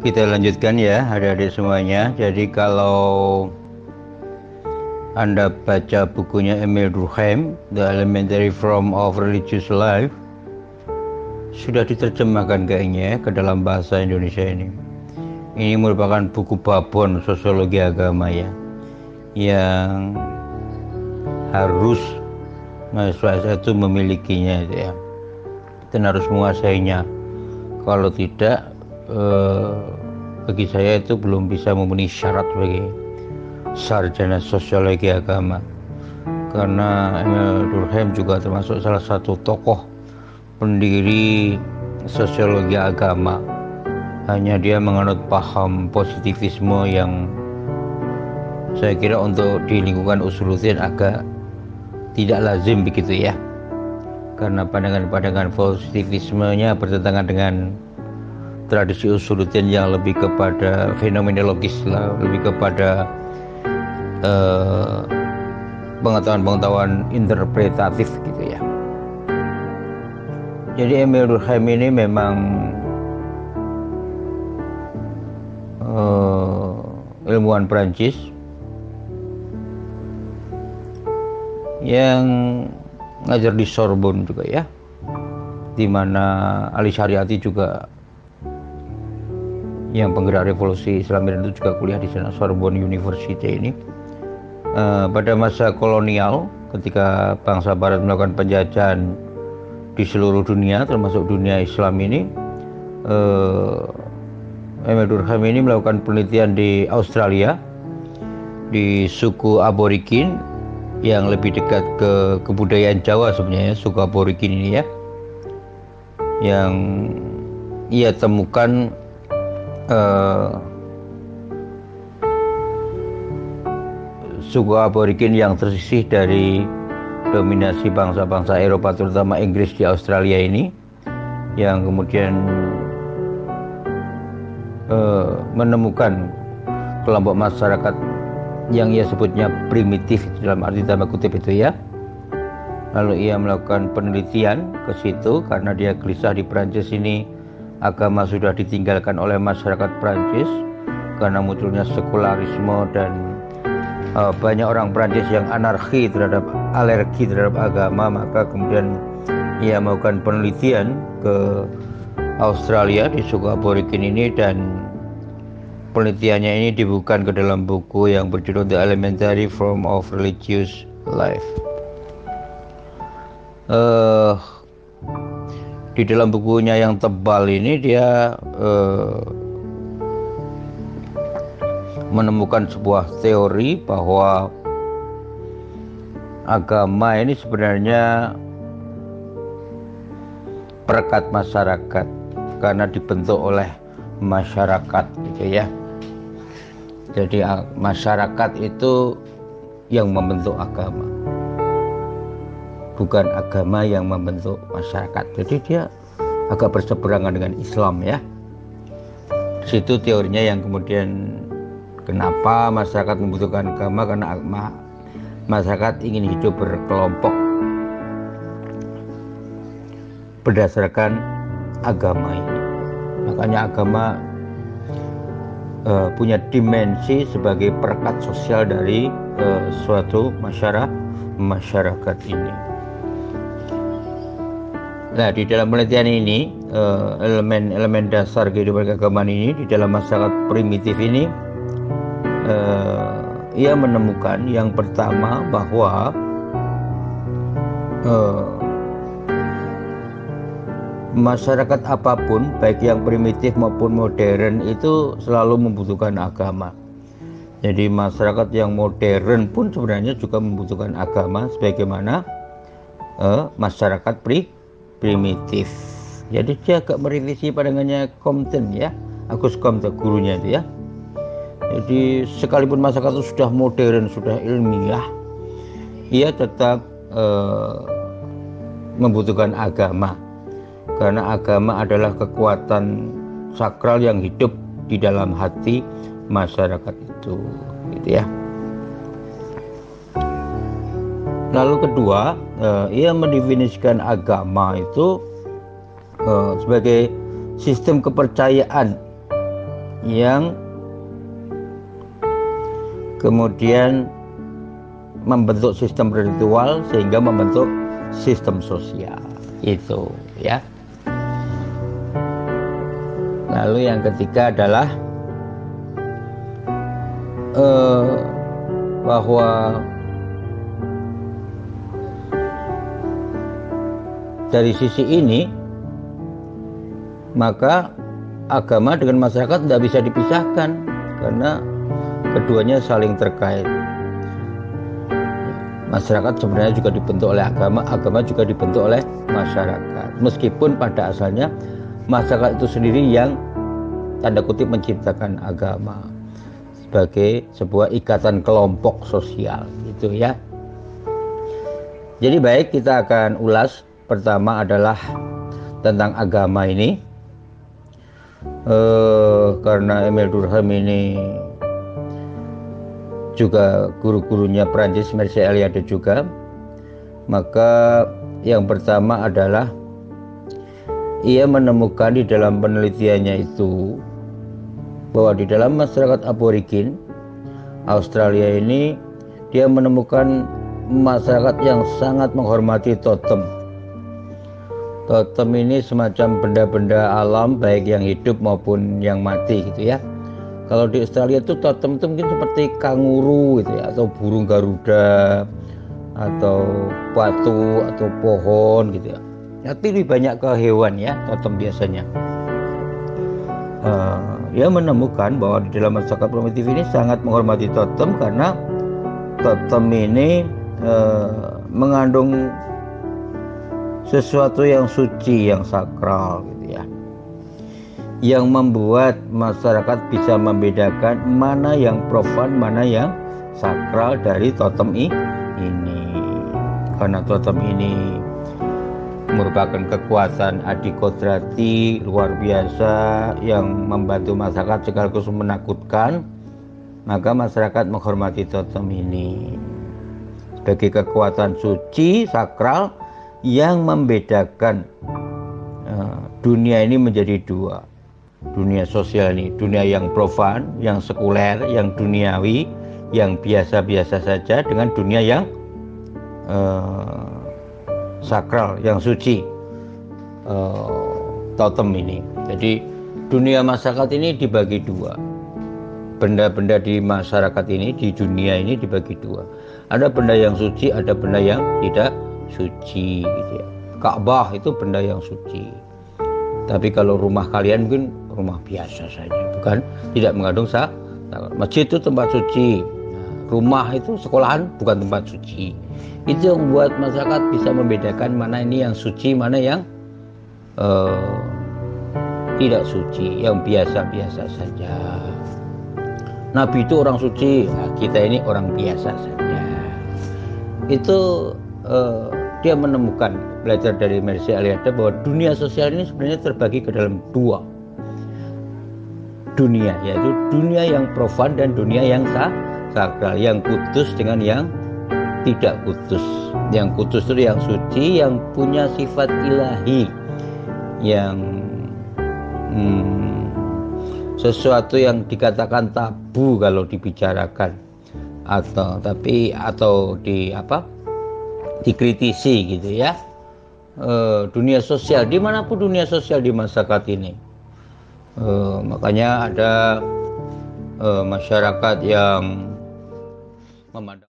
Kita lanjutkan ya adik-adik semuanya. Jadi kalau Anda baca bukunya Emil Durkheim, The Elementary Form of Religious Life, sudah diterjemahkan kayaknya ke dalam bahasa Indonesia ini. Ini merupakan buku babon sosiologi agama ya, yang harus mahasiswa itu memilikinya ya, dan harus menguasainya. Kalau tidak, bagi saya itu belum bisa memenuhi syarat sebagai sarjana sosiologi agama. Karena Emil Durkheim juga termasuk salah satu tokoh pendiri sosiologi agama. Hanya dia menganut paham positivisme yang saya kira untuk di lingkungan Usuluddin agak tidak lazim begitu ya. Karena pandangan-pandangan positivismenya bertentangan dengan tradisi Usuluddin yang lebih kepada fenomenologis lah, lebih kepada pengetahuan-pengetahuan interpretatif gitu ya. Jadi Emil Durkheim ini memang ilmuwan Prancis yang ngajar di Sorbonne juga ya, di mana Ali Syariati juga yang penggerak revolusi Islam Iran itu juga kuliah di sana, Sorbonne University ini. Pada masa kolonial, ketika bangsa Barat melakukan penjajahan di seluruh dunia, termasuk dunia Islam ini, Emil Durkheim ini melakukan penelitian di Australia, di suku Aborigin yang lebih dekat ke kebudayaan Jawa sebenarnya, suku Aborigin ini ya, yang ia temukan suku Aborigin yang tersisih dari dominasi bangsa-bangsa Eropa, terutama Inggris di Australia ini, yang kemudian menemukan kelompok masyarakat yang ia sebutnya primitif dalam arti tanda kutip itu ya. Lalu ia melakukan penelitian ke situ karena dia gelisah di Prancis ini agama sudah ditinggalkan oleh masyarakat Prancis karena munculnya sekularisme dan banyak orang Prancis yang alergi terhadap agama. Maka kemudian ia melakukan penelitian ke Australia di suku Aborigin ini, dan penelitiannya ini dibukukan ke dalam buku yang berjudul The Elementary Form of Religious Life. Di dalam bukunya yang tebal ini dia menemukan sebuah teori bahwa agama ini sebenarnya perekat masyarakat karena dibentuk oleh masyarakat gitu ya. Jadi masyarakat itu yang membentuk agama, bukan agama yang membentuk masyarakat. Jadi dia agak berseberangan dengan Islam ya. Di situ teorinya yang kemudian kenapa masyarakat membutuhkan agama, karena masyarakat ingin hidup berkelompok berdasarkan agama ini. Makanya agama punya dimensi sebagai perekat sosial dari suatu masyarakat ini. Nah, di dalam penelitian ini, elemen-elemen dasar kehidupan keagamaan ini di dalam masyarakat primitif ini, ia menemukan yang pertama bahwa masyarakat apapun, baik yang primitif maupun modern, itu selalu membutuhkan agama. Jadi masyarakat yang modern pun sebenarnya juga membutuhkan agama sebagaimana masyarakat primitif. Jadi dia agak merevisi pandangannya Comte ya, Auguste Comte, gurunya itu ya. Jadi sekalipun masyarakat itu sudah modern, sudah ilmiah, ia tetap membutuhkan agama. Karena agama adalah kekuatan sakral yang hidup di dalam hati masyarakat itu, gitu ya. Lalu kedua, ia mendefinisikan agama itu sebagai sistem kepercayaan yang kemudian membentuk sistem ritual sehingga membentuk sistem sosial itu ya. Lalu yang ketiga adalah bahwa dari sisi ini maka agama dengan masyarakat tidak bisa dipisahkan karena keduanya saling terkait. Masyarakat sebenarnya juga dibentuk oleh agama, agama juga dibentuk oleh masyarakat. Meskipun pada asalnya masyarakat itu sendiri yang tanda kutip menciptakan agama sebagai sebuah ikatan kelompok sosial gitu ya. Jadi baik, kita akan ulas. Pertama adalah tentang agama ini, karena Émile Durkheim ini juga guru-gurunya Prancis, Mircea Eliade juga. Maka yang pertama adalah ia menemukan di dalam penelitiannya itu bahwa di dalam masyarakat aborigin Australia ini dia menemukan masyarakat yang sangat menghormati totem. Totem ini semacam benda-benda alam baik yang hidup maupun yang mati gitu ya. Kalau di Australia itu totem itu mungkin seperti kanguru gitu ya, atau burung garuda, atau batu, atau pohon gitu ya. Tapi lebih banyak ke hewan ya, totem biasanya. Dia menemukan bahwa di dalam masyarakat primitif ini sangat menghormati totem karena totem ini mengandung sesuatu yang suci, yang sakral gitu ya, yang membuat masyarakat bisa membedakan mana yang profan, mana yang sakral dari totem ini. Karena totem ini merupakan kekuatan adikodrati luar biasa yang membantu masyarakat sekaligus menakutkan, maka masyarakat menghormati totem ini sebagai kekuatan suci, sakral yang membedakan dunia ini menjadi dua. Dunia sosial ini, dunia yang profan, yang sekuler, yang duniawi, yang biasa-biasa saja, dengan dunia yang sakral, yang suci, totem ini. Jadi dunia masyarakat ini dibagi dua. Benda-benda di masyarakat ini, di dunia ini dibagi dua. Ada benda yang suci, ada benda yang tidak suci gitu ya. Ka'bah itu benda yang suci. Tapi kalau rumah kalian mungkin rumah biasa saja, bukan, tidak mengandung masjid itu tempat suci. Rumah itu, sekolahan bukan tempat suci. Itu yang membuat masyarakat bisa membedakan mana ini yang suci, mana yang tidak suci, yang biasa-biasa saja. Nabi itu orang suci, nah kita ini orang biasa saja. Itu dia menemukan, belajar dari Mircea Eliade, bahwa dunia sosial ini sebenarnya terbagi ke dalam dua dunia, yaitu dunia yang profan dan dunia yang sakral, yang kudus dengan yang tidak kudus. Yang kudus itu yang suci, yang punya sifat ilahi, yang sesuatu yang dikatakan tabu kalau dibicarakan, atau dikritisi gitu ya. Dunia sosial, dimanapun dunia sosial di masyarakat ini, makanya ada masyarakat yang memandang